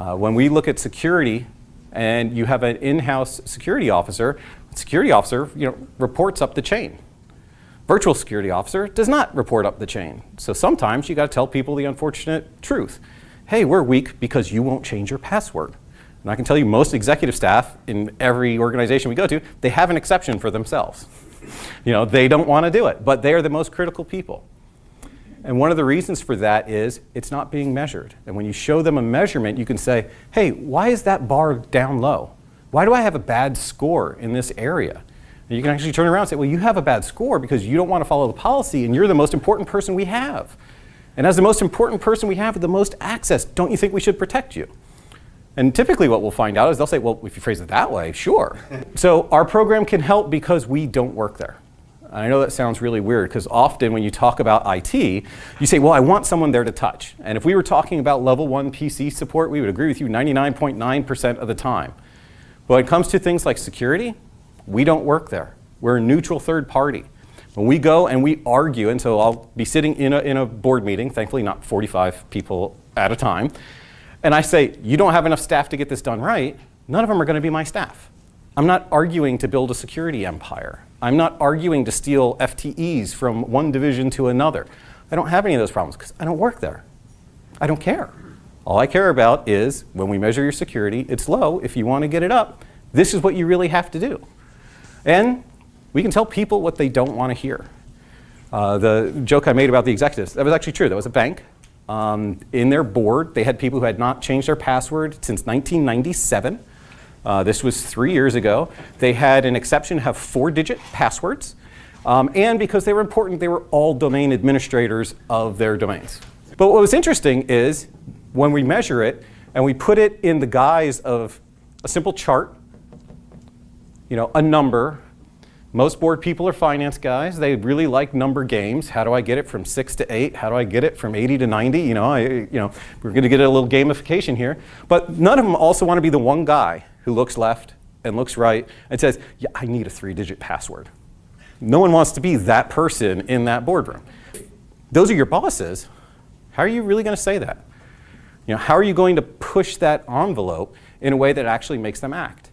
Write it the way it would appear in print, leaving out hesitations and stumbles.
When we look at security and you have an in-house security officer reports up the chain. Virtual security officer does not report up the chain. So sometimes you got to tell people the unfortunate truth. Hey, we're weak because you won't change your password. And I can tell you most executive staff in every organization we go to, they have an exception for themselves. They don't want to do it, but they are the most critical people. And one of the reasons for that is it's not being measured. And when you show them a measurement, you can say, hey, why is that bar down low? Why do I have a bad score in this area? And you can actually turn around and say, well, you have a bad score because you don't want to follow the policy and you're the most important person we have. And as the most important person we have with the most access, don't you think we should protect you? And typically what we'll find out is they'll say, well, if you phrase it that way, sure. So our program can help because we don't work there. I know that sounds really weird because often when you talk about IT, you say, well, I want someone there to touch. And if we were talking about level 1 PC support, we would agree with you 99.9% of the time. But when it comes to things like security, we don't work there. We're a neutral third party. When we go and we argue, and so I'll be sitting in a board meeting, thankfully not 45 people at a time, and I say, you don't have enough staff to get this done right, none of them are going to be my staff. I'm not arguing to build a security empire. I'm not arguing to steal FTEs from one division to another. I don't have any of those problems because I don't work there. I don't care. All I care about is when we measure your security, it's low. If you want to get it up, this is what you really have to do. And we can tell people what they don't want to hear. The joke I made about the executives, that was actually true. That was a bank. In their board, they had people who had not changed their password since 1997. This was 3 years ago. They had an exception to have 4-digit passwords. And because they were important, they were all domain administrators of their domains. But what was interesting is when we measure it and we put it in the guise of a simple chart, a number. Most board people are finance guys. They really like number games. How do I get it from 6 to 8? How do I get it from 80 to 90? We're going to get a little gamification here. But none of them also want to be the one guy who looks left and looks right and says, yeah, I need a 3-digit password. No one wants to be that person in that boardroom. Those are your bosses. How are you really going to say that? How are you going to push that envelope in a way that actually makes them act?